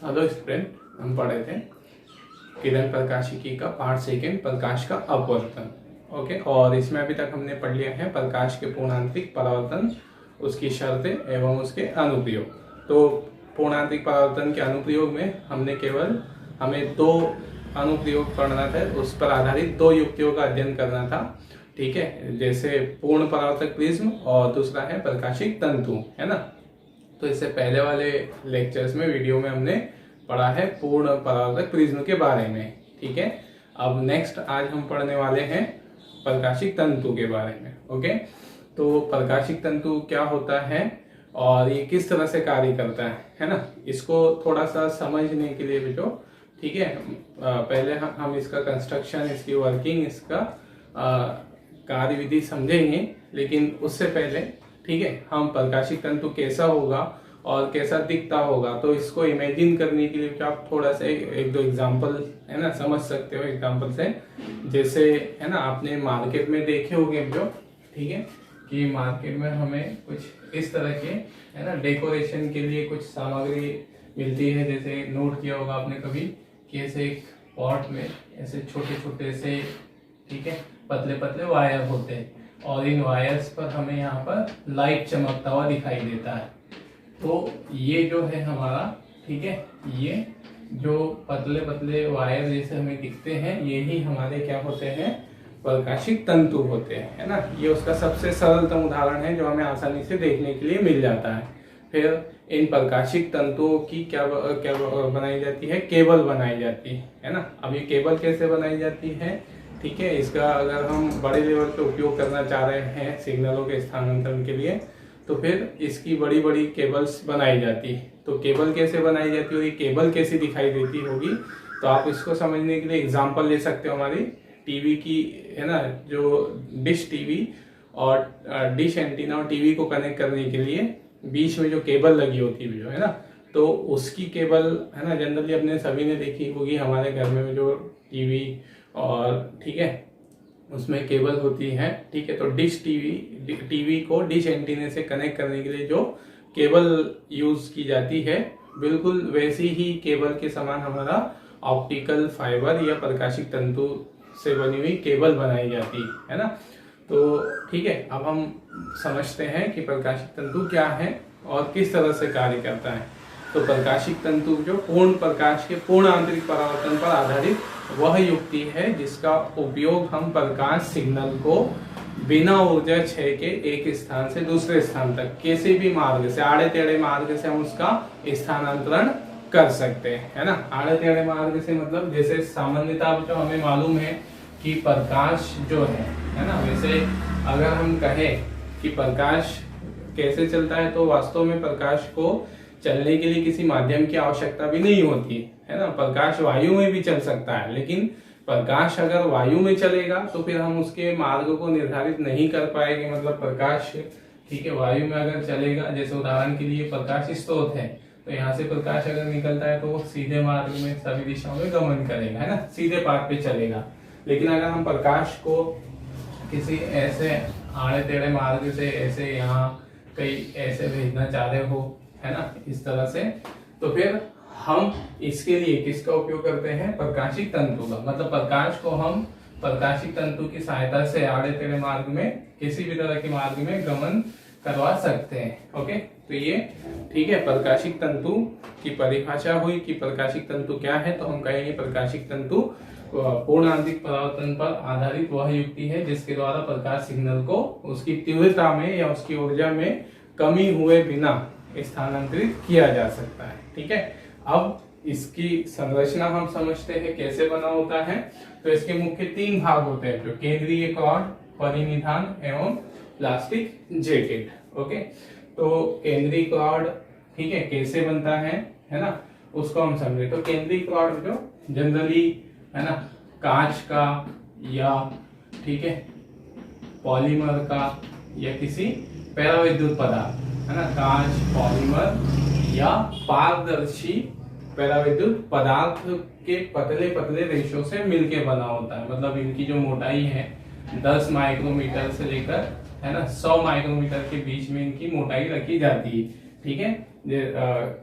Hello student, हम पढ़े थे किरण प्रकाशिकी का पार्ट सेकेंड, प्रकाश का अपवर्तन। ओके, और इसमें अभी तक हमने पढ़ लिया है प्रकाश के पूर्णांतरिक परावर्तन, उसकी शर्तें एवं उसके अनुप्रयोग। तो पूर्णांतरिक परावर्तन के अनुप्रयोग में हमें दो अनुप्रयोग पढ़ना था, उस पर आधारित दो युक्तियों का अध्ययन करना था। ठीक है, जैसे पूर्ण परावर्तक प्रिज्म और दूसरा है प्रकाशिक तंतु, है ना। तो इससे पहले वाले लेक्चर्स में, वीडियो में हमने पढ़ा है पूर्ण परावर्तक प्रिज्म के बारे में। ठीक है, अब नेक्स्ट आज हम पढ़ने वाले हैं प्रकाशिक तंतु के बारे में। ओके, तो प्रकाशिक तंतु क्या होता है और ये किस तरह से कार्य करता है ना, इसको थोड़ा सा समझने के लिए बच्चों, ठीक है, पहले हम इसका कंस्ट्रक्शन, इसकी वर्किंग, इसका कार्य विधि समझेंगे। लेकिन उससे पहले, ठीक है, हम प्रकाशिक तंतु कैसा होगा और कैसा दिखता होगा, तो इसको इमेजिन करने के लिए आप थोड़ा सा एक दो एग्जांपल, है ना, समझ सकते हो एग्जांपल से। जैसे, है ना, आपने मार्केट में देखे होंगे जो, ठीक है, कि मार्केट में हमें कुछ इस तरह के, है ना, डेकोरेशन के लिए कुछ सामग्री मिलती है। जैसे नोट किया होगा आपने कभी कि ऐसे एक पॉट में ऐसे छोटे छोटे से, ठीक है, पतले पतले वायर होते हैं और इन वायर्स पर हमें यहाँ पर लाइट चमकता हुआ दिखाई देता है। तो ये जो है हमारा, ठीक है, ये जो पतले पतले वायर जैसे हमें दिखते हैं, यही हमारे क्या होते हैं, प्रकाशिक तंतु होते हैं, है ना। ये उसका सबसे सरलतम उदाहरण है जो हमें आसानी से देखने के लिए मिल जाता है। फिर इन प्रकाशिक तंतुओं की क्या बनाई जाती है, केबल बनाई जाती है ना। अब ये केबल कैसे बनाई जाती है, ठीक है, इसका अगर हम बड़े लेवल पे उपयोग करना चाह रहे हैं सिग्नलों के स्थानांतरण के लिए, तो फिर इसकी बड़ी बड़ी केबल्स बनाई जाती है। तो केबल कैसे बनाई जाती होगी, केबल कैसी दिखाई देती होगी, तो आप इसको समझने के लिए एग्जांपल ले सकते हो हमारी टीवी की, है ना, जो डिश टीवी और डिश एंटीना और टीवी को कनेक्ट करने के लिए बीच में जो केबल लगी होती है जो, है ना, तो उसकी केबल, है ना, जनरली अपने सभी ने देखी होगी हमारे घर में जो टीवी और, ठीक है, उसमें केबल होती है। ठीक है, तो डिश टीवी को डिश एंटीने से कनेक्ट करने के लिए जो केबल यूज की जाती है, बिल्कुल वैसी ही केबल के समान हमारा ऑप्टिकल फाइबर या प्रकाशिक तंतु से बनी हुई केबल बनाई जाती है ना। तो ठीक है, अब हम समझते हैं कि प्रकाशिक तंतु क्या है और किस तरह से कार्य करता है। तो प्रकाशिक तंतु जो पूर्ण प्रकाश के पूर्ण आंतरिक परावर्तन पर आधारित वह युक्ति है जिसका उपयोग हम प्रकाश सिग्नल को बिना ऊर्जा क्षय के एक स्थान से दूसरे स्थान तक किसी भी मार्ग से, आड़े टेढ़े मार्ग से हम उसका स्थानांतरण कर सकते हैं, है ना। आड़े टेढ़े मार्ग से मतलब जैसे सामान्यतः जो हमें मालूम है कि प्रकाश जो है ना, वैसे अगर हम कहें कि प्रकाश कैसे चलता है, तो वास्तव में प्रकाश को चलने के लिए किसी माध्यम की आवश्यकता भी नहीं होती है ना। प्रकाश वायु में भी चल सकता है, लेकिन प्रकाश अगर वायु में चलेगा तो फिर हम उसके मार्ग को निर्धारित नहीं कर पाएंगे। मतलब प्रकाश, ठीक है, वायु में अगर चलेगा, जैसे उदाहरण के लिए प्रकाश स्रोत है, तो यहाँ से प्रकाश अगर निकलता है तो वो सीधे मार्ग में सभी दिशाओं में गमन करेगा, है ना, सीधे पाथ पे चलेगा। लेकिन अगर हम प्रकाश को किसी ऐसे आड़े टेढ़े मार्ग से ऐसे यहाँ कहीं ऐसे भेजना चाह रहे हो, है ना, इस तरह से, तो फिर हम इसके लिए किसका उपयोग करते हैं, प्रकाशिक तंतु का। मतलब प्रकाश को हम प्रकाशिक तंतु की सहायता से आड़े टेढ़े मार्ग में, किसी भी तरह के मार्ग में गमन करवा सकते हैं। ओके, तो ये, ठीक है, प्रकाशिक तंतु की परिभाषा हुई कि प्रकाशिक तंतु क्या है। तो हम कहेंगे प्रकाशिक तंतु पूर्ण आंतरिक परावर्तन पर आधारित वह युक्ति है जिसके द्वारा प्रकाश सिग्नल को उसकी तीव्रता में या उसकी ऊर्जा में कमी हुए बिना स्थानांतरित किया जा सकता है। ठीक है, अब इसकी संरचना हम समझते हैं कैसे बना होता है। तो इसके मुख्य तीन भाग होते हैं, जो केंद्रीय कॉर्ड, परिनिधान एवं प्लास्टिक जैकेट। ओके, तो केंद्रीय कॉर्ड, ठीक है, कैसे बनता है ना, उसको हम समझे। तो केंद्रीय कॉर्ड जो जनरली, है ना, कांच का या, ठीक है, पॉलीमर का या किसी पैराविद्युत पदार्थ, है ना, कांच, पॉलीमर या पारदर्शी पैराविद्युत पदार्थ के पतले पतले रेशों से मिलके बना होता है। मतलब इनकी जो मोटाई है 10 माइक्रोमीटर से लेकर, है ना, 100 माइक्रोमीटर के बीच में इनकी मोटाई रखी जाती है। ठीक है।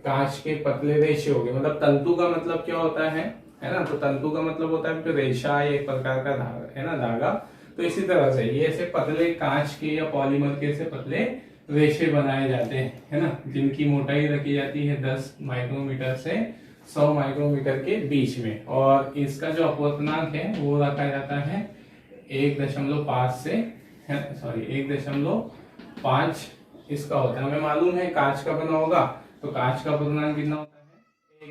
कांच के पतले रेशे हो गए, मतलब तंतु का मतलब क्या होता है ना, तो तंतु का मतलब होता है जो रेशा है, एक प्रकार का धागा है ना, धागा। तो इसी तरह से ये ऐसे पतले कांच के या पॉलीमर के ऐसे पतले रेशे बनाए जाते हैं, है ना, जिनकी मोटाई रखी जाती है 10 माइक्रोमीटर से 100 माइक्रोमीटर के बीच में, और इसका जो अपवर्तनांक है वो रखा जाता है 1.5 से 1.5 इसका होता है। हमें मालूम है कांच का बना होगा, तो कांच का अपवर्तनांक कितना होता है,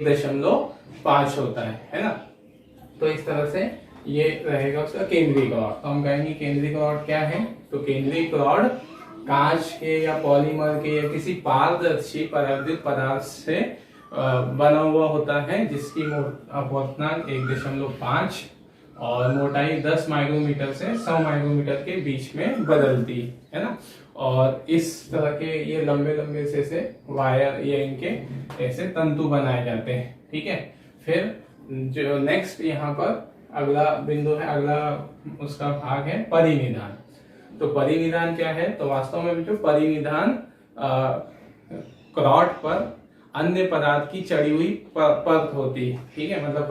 1.5 होता है ना। तो इस तरह से ये रहेगा उसका केंद्रीय कॉर्ड। तो हम कहेंगे केंद्रीय कॉर्ड क्या है, तो केंद्रीय कॉर्ड कांच के या पॉलीमर के या किसी पारदर्शी परावर्तित पदार्थ से बना हुआ होता है, जिसकी अपवर्तनांक 1.5 और मोटाई 10 माइक्रोमीटर से 100 माइक्रोमीटर के बीच में बदलती है ना। और इस तरह के ये लंबे लंबे से वायर या इनके ऐसे तंतु बनाए जाते हैं, ठीक है। फिर जो नेक्स्ट यहाँ पर अगला बिंदु है, अगला उसका भाग है परिनिधान। तो परिनिधान क्या है, तो वास्तव में जो परिनिधान रॉड पर अन्य पदार्थ की चढ़ी हुई परत होती है, ठीक है। मतलब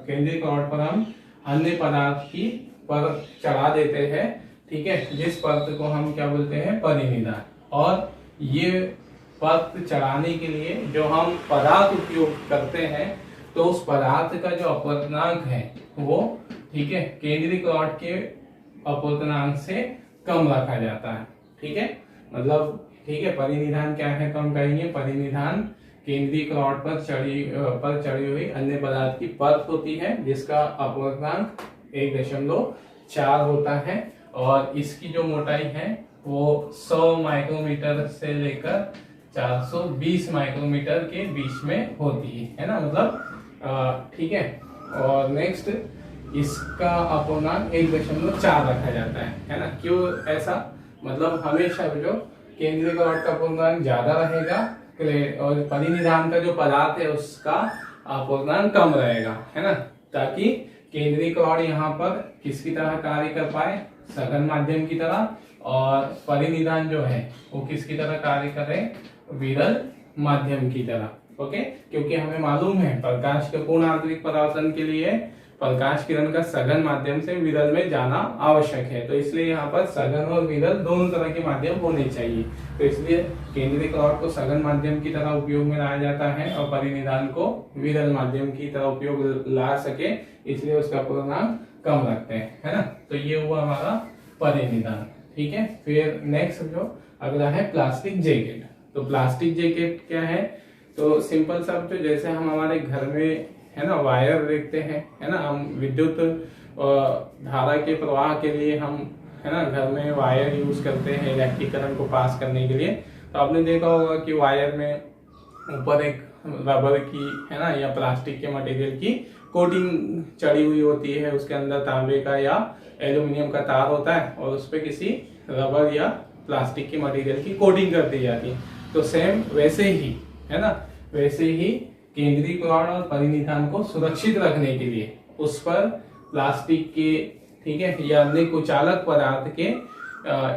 केंद्रीय रॉड पर हम अन्य पदार्थ की परत चढ़ा देते हैं, ठीक है, जिस परत को हम क्या बोलते हैं, परिनिधान। और ये परत चढ़ाने के लिए जो हम पदार्थ उपयोग करते हैं, तो उस पदार्थ का जो अपवर्तनांक है वो, ठीक है, केंद्रीय रॉड के अपवर्तनांक से कम रखा जाता है, ठीक है। मतलब ठीक है, परिनिधान क्या है, तो हम कहेंगे परिनिधान केंद्रीय रॉड पर चढ़ी हुई अन्य पदार्थ की परत होती है, जिसका अपवर्तनांक 1.4 होता है, और इसकी जो मोटाई है वो 100 माइक्रोमीटर से लेकर 420 माइक्रोमीटर के बीच में होती है ना, मतलब ठीक है। और नेक्स्ट इसका अपवर्तनांक 1.4 रखा जाता है ना। क्यों ऐसा, मतलब हमेशा जो केंद्रीय रॉड का अपवर्तनांक ज्यादा रहेगा और परिनिधान का जो पदार्थ है उसका अपवर्तनांक कम रहेगा, है ना, ताकि केंद्रीय रॉड यहाँ पर किसकी तरह कार्य कर पाए, सघन माध्यम की तरह, और परिनिधान जो है वो किसकी तरह कार्य करे, विरल माध्यम की तरह। ओके, क्योंकि हमें मालूम है प्रकाश के पूर्ण आंतरिक परावर्तन के लिए प्रकाश किरण का सघन माध्यम से विरल में जाना आवश्यक है, तो इसलिए यहाँ पर सघन और विरल दोनों तरह के माध्यम होने चाहिए। तो इसलिए केंद्रीय रॉड को सघन माध्यम की तरह उपयोग में लाया जाता है, और परिनिधान को विरल माध्यम की तरह उपयोग ला सके, इसलिए उसका अपवर्तनांक कम रखते हैं, है ना। तो ये हुआ हमारा परिनिधान, ठीक है। फिर नेक्स्ट जो अगला है प्लास्टिक जैकेट। तो प्लास्टिक जैकेट क्या है, तो सिंपल सा, जो जैसे हम हमारे घर में है ना वायर देखते हैं, है ना, हम विद्युत धारा के प्रवाह के लिए हम, है ना, घर में वायर यूज करते हैं इलेक्ट्रिक करंट को पास करने के लिए। तो आपने देखा होगा कि वायर में ऊपर एक रबर की, है ना, या प्लास्टिक के मटेरियल की कोटिंग चढ़ी हुई होती है, उसके अंदर तांबे का या एल्यूमिनियम का तार होता है, और उस पर किसी रबर या प्लास्टिक की मटेरियल की कोटिंग कर दी जाती है। तो सेम वैसे ही, है ना, वैसे ही केंद्रीय रॉड और परिनिधान को सुरक्षित रखने के लिए उस पर प्लास्टिक के, ठीक है, या अन्य कुचालक पदार्थ के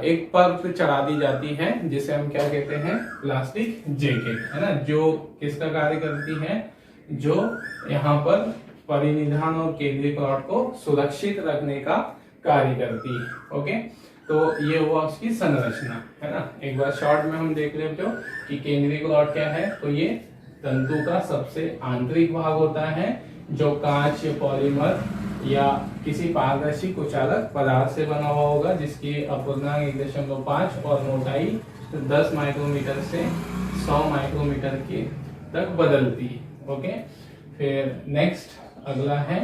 एक परत चढ़ा दी जाती है, जिसे हम क्या कहते हैं, प्लास्टिक जैकेट, है ना, जो किसका कार्य करती है, जो यहाँ पर परिनिधान और केंद्रीय रॉड को सुरक्षित रखने का कार्य करती है। ओके, तो ये हुआ उसकी संरचना, है ना। एक बार शॉर्ट में हम देख लेते हो कि केंद्रीय रॉड क्या है, तो ये तंतु का सबसे आंतरिक भाग होता है, जो कांच, पॉलीमर या किसी पारदर्शी कुचालक पदार्थ से बना हुआ होगा, जिसकी अपवर्तनांक 1.5 और मोटाई 10 माइक्रोमीटर से 100 माइक्रोमीटर की तक बदलती है। ओके, फिर नेक्स्ट अगला है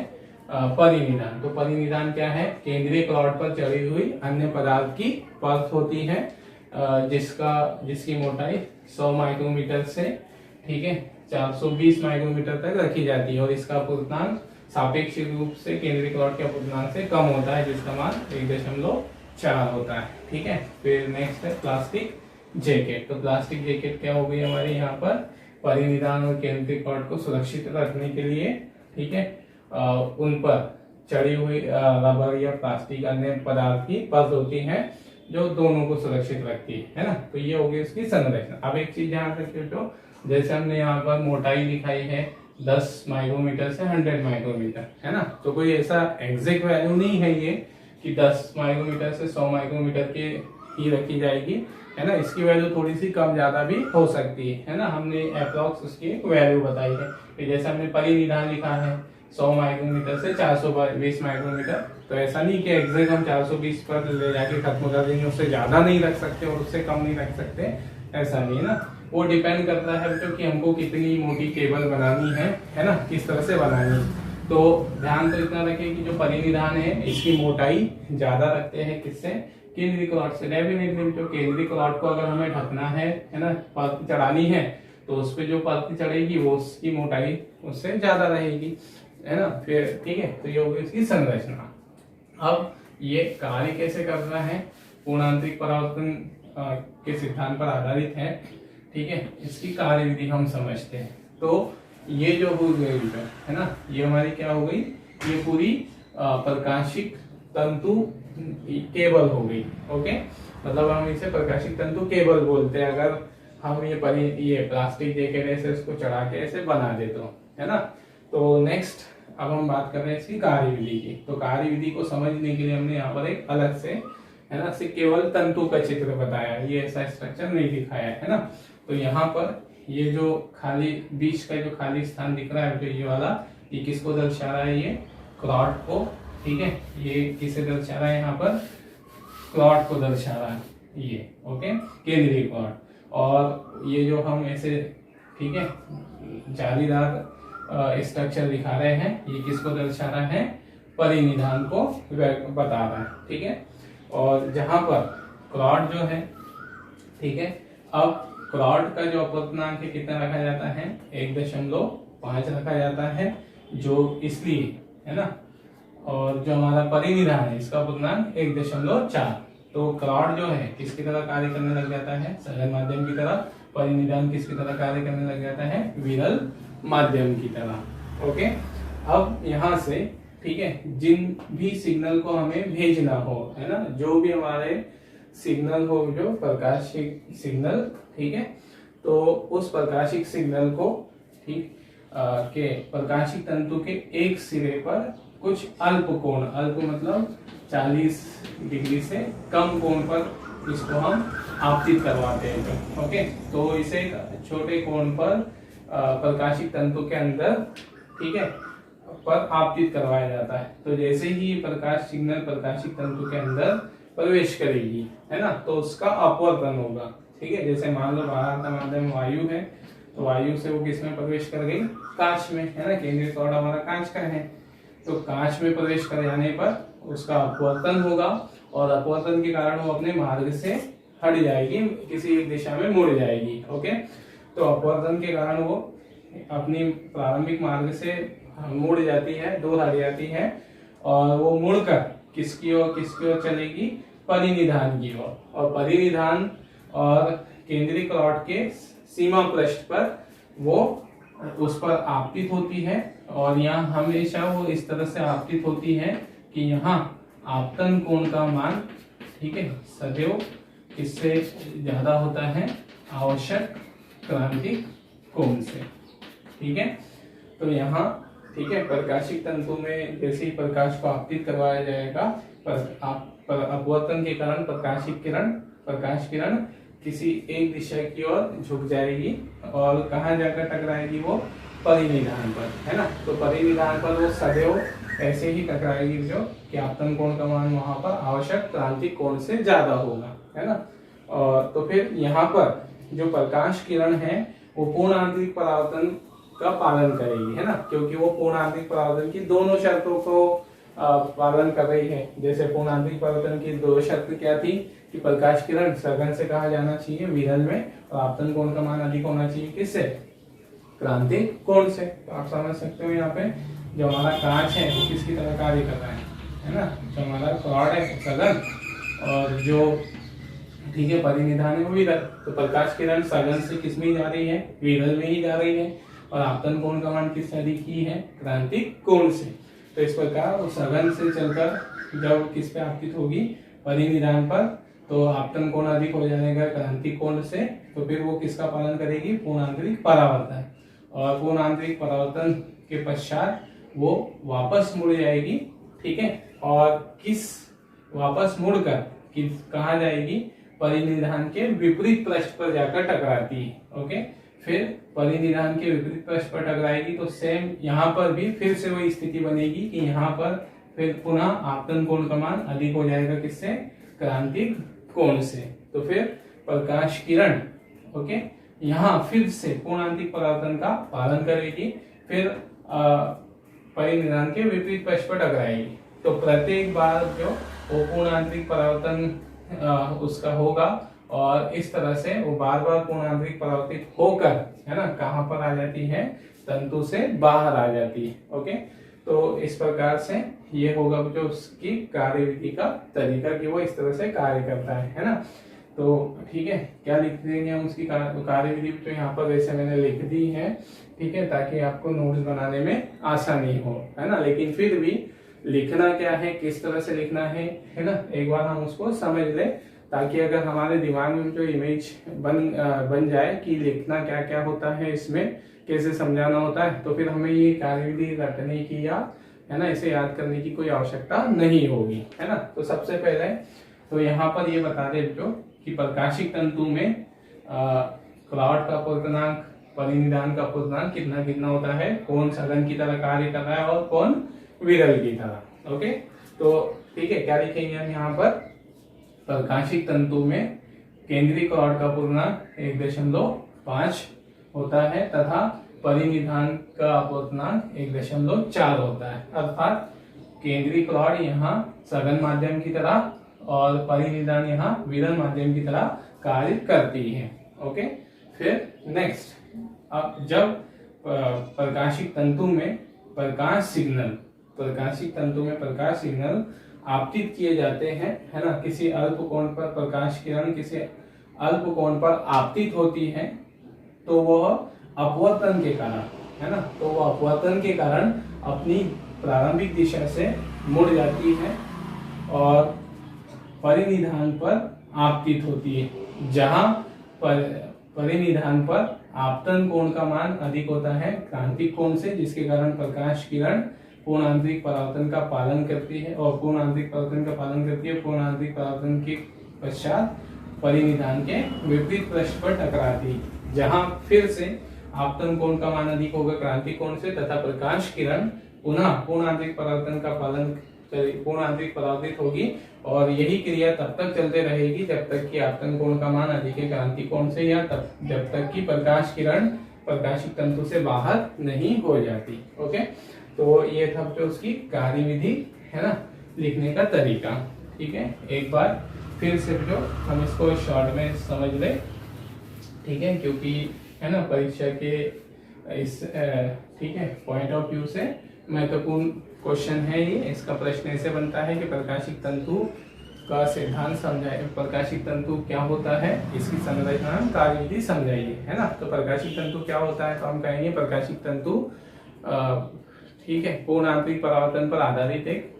परिनिधान। तो परिनिधान क्या है, केंद्रीय रॉड पर चढ़ी हुई अन्य पदार्थ की परत होती है, जिसकी मोटाई 100 माइक्रोमीटर से, ठीक है, 420 माइक्रोमीटर तक रखी जाती है, और इसका अपवर्तनांक सापेक्षिक रूप से केंद्रीय रॉड के अपवर्तनांक से कम होता है, जिसका मान 1.4 होता है, ठीक है। फिर नेक्स्ट है प्लास्टिक जैकेट। तो प्लास्टिक जैकेट क्या हो गई हमारे यहाँ पर, परिनिधान और केंद्रीय रॉड को सुरक्षित रखने के लिए, ठीक है, उन पर चढ़ी हुई रबर या प्लास्टिक अन्य पदार्थ की परत होती है, जो दोनों को सुरक्षित रखती है ना। तो ये होगी उसकी संरचना। अब एक चीज ध्यान रखिए बेटो, जैसे हमने यहाँ पर मोटाई दिखाई है 10 माइक्रोमीटर से 100 माइक्रोमीटर, है ना। तो कोई ऐसा एग्जैक्ट वैल्यू नहीं है ये कि 10 माइक्रोमीटर से 100 माइक्रोमीटर की ही रखी जाएगी, है ना। इसकी वैल्यू थोड़ी सी कम ज्यादा भी हो सकती है ना। हमने अप्रॉक्स उसकी एक वैल्यू बताई है कि जैसे हमने परिनिधान लिखा है 100 माइक्रोमीटर से 420 माइक्रोमीटर, तो ऐसा नहीं कि एग्जैक्ट हम 420 पर ले जाके खत्म कर देंगे, उससे ज्यादा नहीं रख सकते और उससे कम नहीं रख सकते, ऐसा नहीं है ना। वो डिपेंड करता है बेटो कि हमको कितनी मोटी केबल बनानी है ना, किस तरह से बनानी है। तो ध्यान तो इतना रखें कि जो परिनिधान है इसकी मोटाई ज्यादा रखते हैं किससे, केंद्रीय क्लॉट से। डेफिनेटली जो केंद्रीय क्लॉट को अगर हमें ढकना है ना, परत चढ़ानी है, तो उस पर जो परत चढ़ेगी वो उसकी मोटाई उससे ज्यादा रहेगी, है ना। फिर ठीक है, तो ये होगी इसकी संरचना। अब ये कार्य कैसे कर रहा है, पूर्णांतरिक परावर्तन के सिद्धांत पर आधारित है, ठीक है। इसकी कार्य विधि हम समझते हैं। तो ये जो हो गई है ना, ये हमारी क्या हो गई, ये पूरी प्रकाशिक तंतु केबल हो गई। ओके, मतलब हम इसे प्रकाशिक तंतु केबल बोलते हैं अगर हम ये प्लास्टिक देके ऐसे इसको चढ़ा के ऐसे बना देते हो, है ना। तो नेक्स्ट अब हम बात कर रहे हैं इसकी कार्य विधि की। तो कार्य विधि को समझने के लिए हमने यहाँ पर एक अलग से, है ना, से केवल तंतु का चित्र बताया, ये ऐसा स्ट्रक्चर नहीं दिखाया है ना। तो यहाँ पर ये जो खाली बीच का जो खाली स्थान दिख रहा है तो ये वाला, ये किसको दर्शा रहा है, ये क्लॉट को, ठीक है। ये किसे दर्शा रहा है, यहाँ पर क्लॉट को दर्शा रहा है ये, ओके, केंद्रीय क्लॉट। और ये जो हम ऐसे, ठीक है, जालीदार स्ट्रक्चर दिखा रहे हैं, ये किसको दर्शा रहा है, परिनिधान को बता रहा है, ठीक है। और जहां पर क्लॉट जो है, ठीक है, अब क्लॉट का जो अपवर्तनांक है कितना रखा जाता है, 1.5 रखा जाता है, जो इसलिए, है ना। और जो हमारा परिनिधान है इसका अपवर्तनांक 1.4। तो क्लॉट जो है किसकी तरह कार्य करने लग जाता है, सघन माध्यम की तरह। परिनिधान किसकी तरह कार्य करने लग जाता है, विरल माध्यम की तरह। ओके, अब यहाँ से, ठीक है, जिन भी सिग्नल को हमें भेजना हो, है ना, जो भी हमारे सिग्नल हो, जो प्रकाशिक सिग्नल, ठीक है, तो उस प्रकाशिक सिग्नल को, ठीक, के प्रकाशिक तंतु के एक सिरे पर कुछ अल्प कोण, अल्प मतलब 40 डिग्री से कम कोण पर इसको हम आपतित करवाते हैं। ओके, तो इसे छोटे कोण पर प्रकाशिक तंतु के अंदर, ठीक है, पर आपतित करवाया जाता है। तो जैसे ही प्रकाश सिग्नल प्रकाशिक तंतु के अंदर प्रवेश करेगी, है ना, तो उसका अपवर्तन होगा, ठीक है। जैसे मान लो बाहर का माध्यम वायु है, तो वायु से वो किसमें प्रवेश कर गई, कांच में, है ना। केंद्रीय क्लॉट हमारा कांच का है, तो कांच में प्रवेश कर जाने पर उसका अपवर्तन होगा, और अपवर्तन के कारण वो अपने मार्ग से हट जाएगी, किसी एक दिशा में मुड़ जाएगी। ओके, तो अपवर्तन के कारण वो अपनी प्रारंभिक मार्ग से मुड़ जाती है, दूर हट जाती है, और वो मुड़कर किसकी ओर चलेगी, परिनिधान की ओर। और परिनिधान और केंद्रीय क्लॉट के सीमा पृष्ठ पर वो उस पर आपतित होती है, और यहाँ हमेशा वो इस तरह से आपतित होती है कि यहाँ आपतन कोण का मान, ठीक है, सदैव किससे ज्यादा होता है, आवश्यक क्रांतिक कोण से, ठीक है। तो यहाँ, ठीक है, प्रकाशिक तंतु में जैसे ही प्रकाश को आपतित करवाया जाएगा, अपवर्तन के कारण प्रकाश किरण किसी एक दिशा की ओर झुक जाएगी, और कहाँ जाकर टकराएगी, वो परिनिधान पर, है ना। तो परिनिधान पर वो सदैव ऐसे ही टकराएगी जो कि आपतन कोण का मान वहां पर आवश्यक क्रांतिक कोण से ज्यादा होगा, है ना। और तो फिर यहाँ पर जो प्रकाश किरण है वो पूर्ण आंतरिक परावर्तन का पालन करेगी, है ना, क्योंकि वो पूर्ण आंतरिक परावर्तन की दोनों शर्तों को पालन कर रही है। जैसे पूर्ण आंतरिक परावर्तन की दो शर्त क्या थी कि प्रकाश किरण सघन से कहा जाना चाहिए, विरल में, और आपतन कोण का मान अधिक होना चाहिए, किससे, क्रांतिक कोण से। तो आप समझ सकते हो यहाँ पे जो हमारा कांच है वो किसकी तरह कार्य कर रहा है ना, जो हमारा क्लॉट है सघन, और जो, ठीक है, परिनिधान है वो विरल। तो प्रकाश किरण सघन से किस में जा रही है, विरल में ही जा रही है, और आपतन कोण का मान किससे अधिक ही है, क्रांतिक कोण से। तो इस प्रकार वो सघन से चलकर जब किस पे आपतित होगी, परिनिधान पर, तो आपतन कोण अधिक हो जाने का क्रांतिक कोण से, तो फिर वो किसका पालन करेगी, पूर्ण आंतरिक परावर्तन। और पूर्ण आंतरिक परावर्तन के पश्चात वो वापस मुड़ जाएगी, ठीक है। और किस वापस मुड़कर कहाँ जाएगी, परिनिधान के विपरीत पृष्ठ पर जाकर टकराती है। ओके, फिर परिनिधान के विपरीत पृष्ठ पर टकराएगी तो सेम यहाँ पर भी फिर से वही स्थिति बनेगी कि यहाँ पर फिर पुनः आपतन कोण का मान अधिक हो जाएगा किससे, क्रांतिक कोण से। तो फिर प्रकाश किरण ओके यहाँ फिर से पूर्णांतिक परावर्तन का पालन करेगी, फिर परिनिधान के विपरीत पक्ष पर टकराएगी। तो प्रत्येक बार जो वो पूर्णांतरिक परावर्तन उसका होगा और इस तरह से वो बार बार पूर्णांतरिक परावर्तित होकर, है ना, कहाँ पर आ जाती है, तंतु से बाहर आ जाती है। ओके, तो इस प्रकार से ये होगा जो उसकी कार्यविधि का तरीका कि वो इस तरह से कार्य करता है ना। तो ठीक है, क्या लिख देंगे हम उसकी कार्यविधि, तो यहाँ पर वैसे मैंने लिख दी है, ठीक है, ताकि आपको नोट्स बनाने में आसानी हो, है ना। लेकिन फिर भी लिखना क्या है, किस तरह से लिखना है ना, एक बार हम उसको समझ ले, ताकि अगर हमारे दिमाग में जो इमेज बन जाए कि लिखना क्या क्या होता है, इसमें कैसे समझाना होता है, तो फिर हमें ये कार्यविधि रटने की या, है ना, इसे याद करने की कोई आवश्यकता नहीं होगी, है ना। तो सबसे पहले तो यहाँ पर ये बता दे जो कि प्रकाशिक तंतु में क्लाउड का पूर्णांक, परिनिधान का पूर्णांक कितना कितना होता है, कौन सघन की तरह कार्य कर रहा है और कौन विरल की तरह। ओके, तो ठीक है, क्या लिखेंगे हम यहाँ पर, प्रकाशिक तंतु में केंद्रीय क्लाउड का पूर्णांक 1.5 होता है तथा परिनिधान का अपूर्णांक 1.4 होता है। अर्थात केंद्रीय क्लॉड यहाँ सघन माध्यम की तरह और परिनिधान यहाँ विरल माध्यम की तरह कार्य करती है। ओके, फिर नेक्स्ट, अब जब प्रकाशिक तंतु में प्रकाश सिग्नल आपतित किए जाते हैं, है ना, किसी अल्प कोण पर प्रकाश किरण किसी अल्प कोण पर आपतित होती है, तो वह अपवर्तन के कारण, है ना, तो वह अपवर्तन के कारण अपनी प्रारंभिक दिशा से मुड़ जाती है और परिनिधान पर आपतित होती है। जहां परिनिधान पर आपतन कोण का मान अधिक होता है क्रांतिक कोण से, जिसके कारण प्रकाश किरण पूर्ण आंतरिक परावर्तन का पालन करती है और पूर्ण आंतरिक परावर्तन का पालन करती है। पूर्ण आंतरिक परावर्तन के पश्चात परिनिधान के विपरीत पृष्ठ पर टकराती है, जहां फिर से आपतन कोण का मान अधिक होगा क्रांतिक कोण से तथा प्रकाश किरण पुनः पूर्ण आंतरिक परावर्तन का पालन पूर्ण आंतरिक परावर्तित होगी। और यही क्रिया तब तक चलते रहेगी जब तक कि आपतन कोण का मान अधिक है क्रांतिक कोण से, या जब तक कि प्रकाश किरण प्रकाशिक तंतु से बाहर नहीं हो जाती। ओके, तो ये था जो उसकी कार्यविधि, है ना, लिखने का तरीका। ठीक है, एक बार फिर से जो हम इसको शॉर्ट में समझ ले, ठीक है, क्योंकि है ना परीक्षा के इस ठीक है पॉइंट ऑफ व्यू से महत्वपूर्ण क्वेश्चन है ये। इसका प्रश्न ऐसे बनता है कि प्रकाशिक तंतु का सिद्धांत समझाइए, प्रकाशिक तंतु क्या होता है, इसकी संरचना कार्यविधि समझाइए, है ना। तो प्रकाशिक तंतु क्या होता है, तो हम कहेंगे प्रकाशिक तंतु ठीक है पूर्ण आंतरिक परावर्तन पर आधारित एक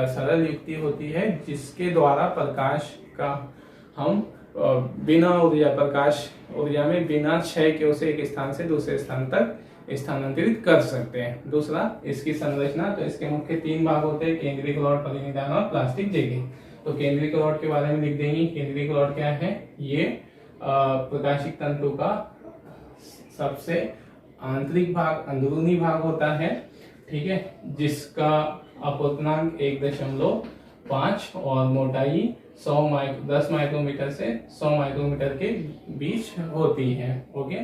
सरल युक्ति होती है, जिसके द्वारा प्रकाश का हम बिना ऊर्जा, प्रकाश ऊर्जा में बिना क्षय के उसे एक स्थान से दूसरे स्थान तक स्थानांतरित कर सकते हैं। दूसरा, इसकी संरचना, तो इसके मुख्य 3 भाग होते हैं, केंद्रीय क्लॉड, परिनिधान और प्लास्टिक जैकेट। तो केंद्रीय क्लॉड के बारे में लिख देंगे। केंद्रीय क्लॉड क्या है, ये प्रकाशिक तंतु का सबसे आंतरिक भाग, अंदरूनी भाग होता है, ठीक है, जिसका अपूर्णांक 1.5 और मोटाई 10 माइक्रोमीटर से 100 माइक्रोमीटर के बीच होती है। ओके,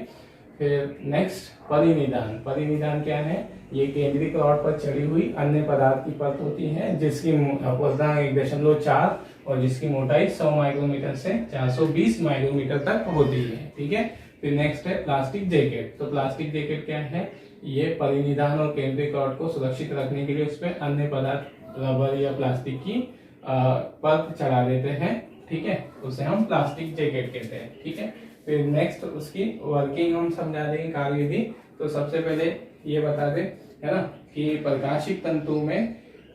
फिर नेक्स्ट परिनिधान। परिनिधान क्या है, ये केंद्रीय क्लॉड पर चढ़ी हुई अन्य पदार्थ की परत होती है, जिसकी अपूर्णांक 1.4 और जिसकी मोटाई 100 माइक्रोमीटर से 420 माइक्रोमीटर तक होती है। ठीक है, फिर नेक्स्ट है प्लास्टिक जैकेट। तो प्लास्टिक जैकेट क्या है, ये परिनिधान और केंद्रीय क्लॉड को सुरक्षित रखने के लिए उसमें अन्य पदार्थ, रबर या प्लास्टिक की परत चढ़ा देते हैं, ठीक है, उसे हम प्लास्टिक जैकेट कहते हैं। ठीक है, फिर नेक्स्ट उसकी वर्किंग हम समझा देंगे, कार्यविधि। तो सबसे पहले ये बता दें, है ना, कि प्रकाशिक तंतु में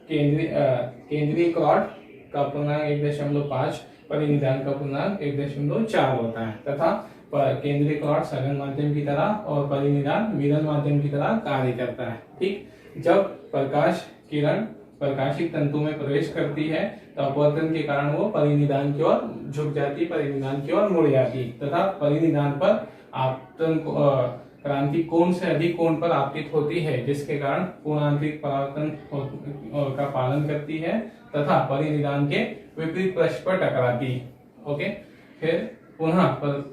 केंद्रीय क्लॉड का पूर्णांक 1.5 परिनिधान का पूर्णांक 1.4 होता है तथा केंद्रीय क्लॉट सघन माध्यम की तरह और परिनिधान विरल माध्यम की तरह कार्य करता है। ठीक, जब प्रकाश किरण प्रकाशिक तंतु में प्रवेश करती है तो अपवर्तन के कारण वो परिनिधान की ओर झुक जाती, परिनिधान की ओर मुड़ जाती तथा परिनिधान पर आपतन क्रांतिक कोण से अधिक कोण पर आपतित होती है, जिसके कारण पूर्णांतरिक परावर्तन का पालन करती है तथा परिनिधान के विपरीत पृष्ठ पर टकराती। ओके, फिर पुनः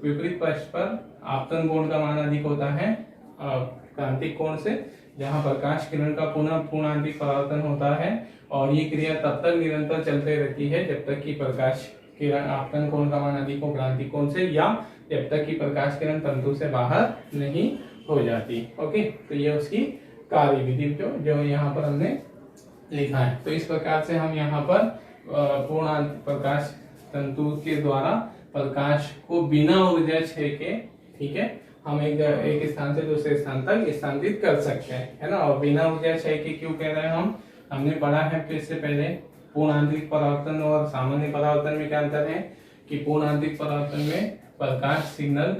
विपरीत पृष्ठ पर आपतन कोण का मान अधिक होता है क्रांतिक कोण से, जहां प्रकाश किरण का पुनः पूर्णांतरिक परावर्तन होता है और ये क्रिया तब तक निरंतर चलते रहती है जब तक कि प्रकाश किरण आपतन कोण का मान अधिक हो क्रांतिक कोण से, या जब तक कि प्रकाश किरण तंतु से बाहर नहीं हो जाती। ओके, तो ये उसकी कार्य विधि जो यहाँ पर हमने लिखा है। तो इस प्रकार से हम यहाँ पर पूर्ण प्रकाश तंतु के द्वारा प्रकाश को बिना ऊर्जा क्षय के, ठीक है, हम एक स्थान से दूसरे स्थान तक स्थानांतरित कर सकते हैं, है ना। और बिना ऊर्जा क्षय के क्यों कह रहे हैं हमने पढ़ा है फिर इससे पहले पूर्ण आंतरिक परावर्तन और सामान्य परावर्तन में क्या अंतर है कि पूर्ण आंतरिक परावर्तन में प्रकाश सिग्नल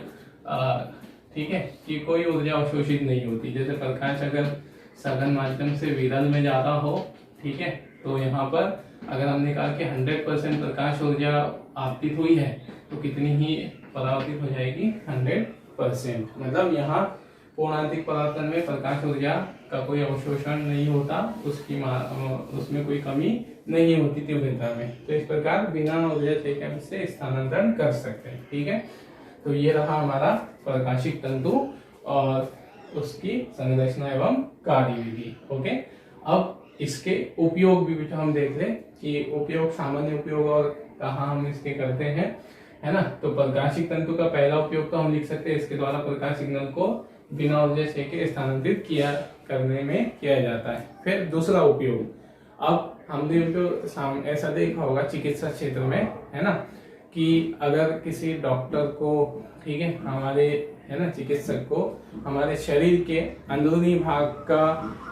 ठीक है कि कोई ऊर्जा अवशोषित नहीं होती। जैसे प्रकाश अगर सघन माध्यम से विरल में जा रहा हो, ठीक है, तो यहाँ पर अगर हमने कहा कि 100% प्रकाश ऊर्जा आपतित हुई है तो कितनी ही परावर्तित हो जाएगी 100%। मतलब यहाँ पूर्णांतिक परावर्तन में प्रकाश ऊर्जा का कोई अवशोषण नहीं होता, उसमें कोई कमी नहीं होती तीव्रता में। तो इस प्रकार बिना ऊर्जा क्षय से स्थानांतरण कर सकते हैं। ठीक है, तो ये रहा हमारा प्रकाशिक तंतु और उसकी संरचना एवं कार्य विधि। ओके, अब इसके उपयोग भी हम देख लें कि उपयोग, सामान्य उपयोग और कहाँ हम इसके करते हैं, है ना। तो प्रकाशिक तंतु का पहला उपयोग तो हम लिख सकते हैं, इसके द्वारा प्रकाश सिग्नल को बिना ऊर्जा क्षय के स्थानांतरित करने में किया जाता है। फिर दूसरा उपयोग, अब हमने तो ऐसा देखा होगा चिकित्सा क्षेत्र में, है ना, कि अगर किसी डॉक्टर को, ठीक है, हमारे, है ना, चिकित्सक को हमारे शरीर के अंदरूनी भाग का,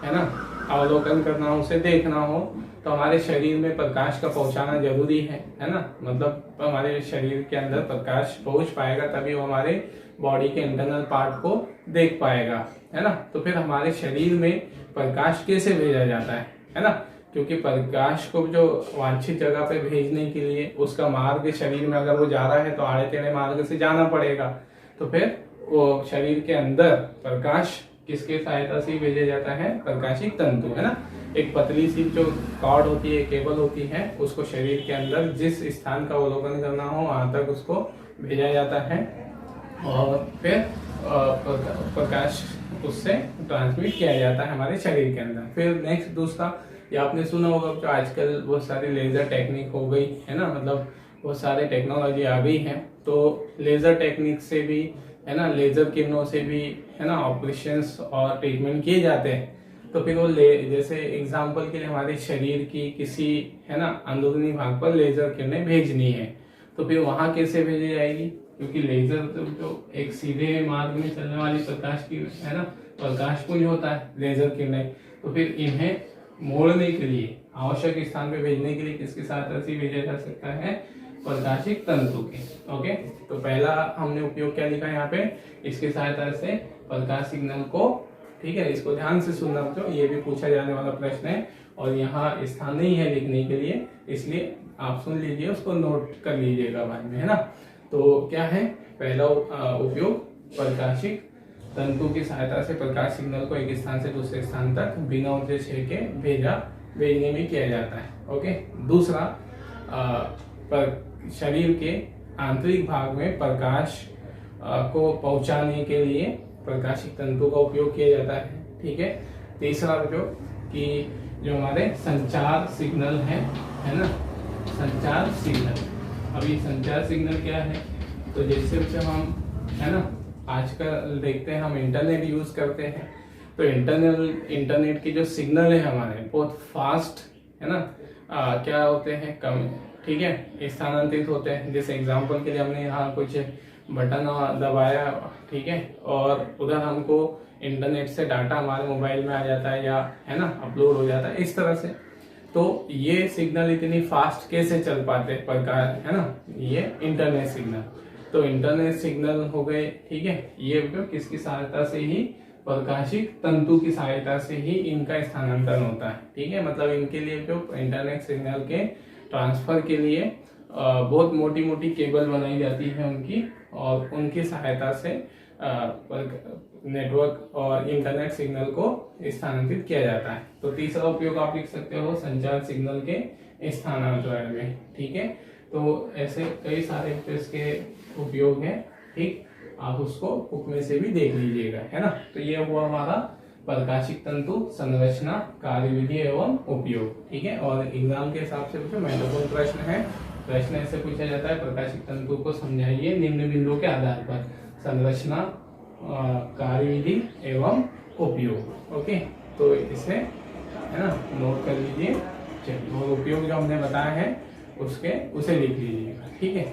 है ना, अवलोकन करना हो, उसे देखना हो, तो हमारे शरीर में प्रकाश का पहुंचाना जरूरी है ना। मतलब हमारे शरीर के अंदर प्रकाश पहुंच पाएगा तभी वो हमारे बॉडी के इंटरनल पार्ट को देख पाएगा, है ना। तो फिर हमारे शरीर में प्रकाश कैसे भेजा जाता है ना, क्योंकि प्रकाश को जो वांछित जगह पे भेजने के लिए उसका मार्ग शरीर में अगर वो जा रहा है तो आड़े टेढ़े मार्ग से जाना पड़ेगा। तो फिर वो शरीर के अंदर प्रकाश किसके सहायता से भेजा जाता है, प्रकाशिक तंतु, है ना। एक पतली सी जो कॉर्ड होती है, केबल होती है, उसको शरीर के अंदर जिस स्थान का अवलोकन करना हो वहां तक उसको भेजा जाता है और फिर प्रकाश उससे ट्रांसमिट किया जाता है हमारे शरीर के अंदर। फिर नेक्स्ट दूसरा, ये आपने सुना होगा जो आजकल बहुत सारी लेजर टेक्निक हो गई है ना, मतलब बहुत सारे टेक्नोलॉजी आ गई है, तो लेजर टेक्निक से भी, है ना, लेजर किरणों से भी, है ना, ऑपरेशंस और ट्रीटमेंट किए जाते हैं। तो फिर वो जैसे एग्जांपल के लिए हमारे शरीर की किसी, है ना, अंदरूनी भाग पर लेजर किरणें भेजनी है, तो फिर वहां कैसे भेजी जाएगी, क्योंकि लेजर तो एक सीधे मार्ग में चलने वाली प्रकाश की, है ना, प्रकाश पुंज होता है लेजर किरणें। तो फिर इन्हें मोड़ने के लिए, आवश्यक स्थान पे भेजने के लिए किसके सहायता से भेजा जा सकता है, प्रकाशिक तंतु के। ओके, तो पहला हमने उपयोग क्या लिखा यहाँ पे, इसके सहायता से प्रकाश सिग्नल को, ठीक है, इसको ध्यान से सुनना बच्चों, ये भी पूछा जाने वाला प्रश्न है और यहाँ स्थान नहीं है लिखने के लिए, इसलिए आप सुन लीजिए, उसको नोट कर लीजिएगा बाद में, है ना। तो क्या है पहला उपयोग, प्रकाशिक तंतु की सहायता से प्रकाश सिग्नल को एक स्थान से दूसरे स्थान तक बिना ऊर्जा क्षय के भेजने में किया जाता है। ओके, दूसरा, शरीर के आंतरिक भाग में प्रकाश को पहुंचाने के लिए प्रकाशिक तंतु का उपयोग किया जाता है। ठीक है, तीसरा जो कि जो हमारे संचार सिग्नल है ना, संचार सिग्नल। अभी संचार सिग्नल क्या है, तो जैसे हम, है ना, आजकल देखते हैं हम इंटरनेट यूज करते हैं, तो इंटरनेट की जो सिग्नल है हमारे बहुत फास्ट, है ना, क्या होते हैं, कम, ठीक है, स्थानांतरित होते हैं। जैसे एग्जांपल के लिए हमने यहाँ कुछ बटन दबाया, ठीक है, और उधर हमको इंटरनेट से डाटा हमारे मोबाइल में आ जाता है या, है ना, अपलोड हो जाता है इस तरह से। तो ये सिग्नल इतनी फास्ट कैसे चल पाते हैं प्रकाश, है ना, ये इंटरनेट सिग्नल। तो इंटरनेट सिग्नल हो गए, ठीक है। ये किसकी सहायता से ही, प्रकाशिक तंतु की सहायता से ही इनका स्थानांतरण होता है, ठीक है। मतलब इनके लिए जो इंटरनेट सिग्नल के ट्रांसफर के लिए बहुत मोटी मोटी केबल बनाई जाती है उनकी, और उनकी सहायता से नेटवर्क और इंटरनेट सिग्नल को स्थानांतरित किया जाता है। तो तीसरा उपयोग आप लिख सकते हो संचार सिग्नल के स्थानांतरण में, ठीक है। तो ऐसे कई सारे इसके उपयोग हैं, ठीक। आप उसको बुक में से भी देख लीजिएगा, है ना। तो ये हुआ हमारा प्रकाशिक तंतु संरचना, कार्यविधि एवं उपयोग, ठीक है। और एग्जाम के हिसाब से कुछ महत्वपूर्ण प्रश्न है। प्रश्न ऐसे पूछा जाता है, प्रकाशिक तंतु को समझाइए निम्न बिंदुओं के आधार पर, संरचना, कार्यविधि एवं उपयोग। ओके, तो इसे, है ना, नोट कर लीजिए। चलिए, और उपयोग जो हमने बताया है उसे लिख लीजिएगा, ठीक है।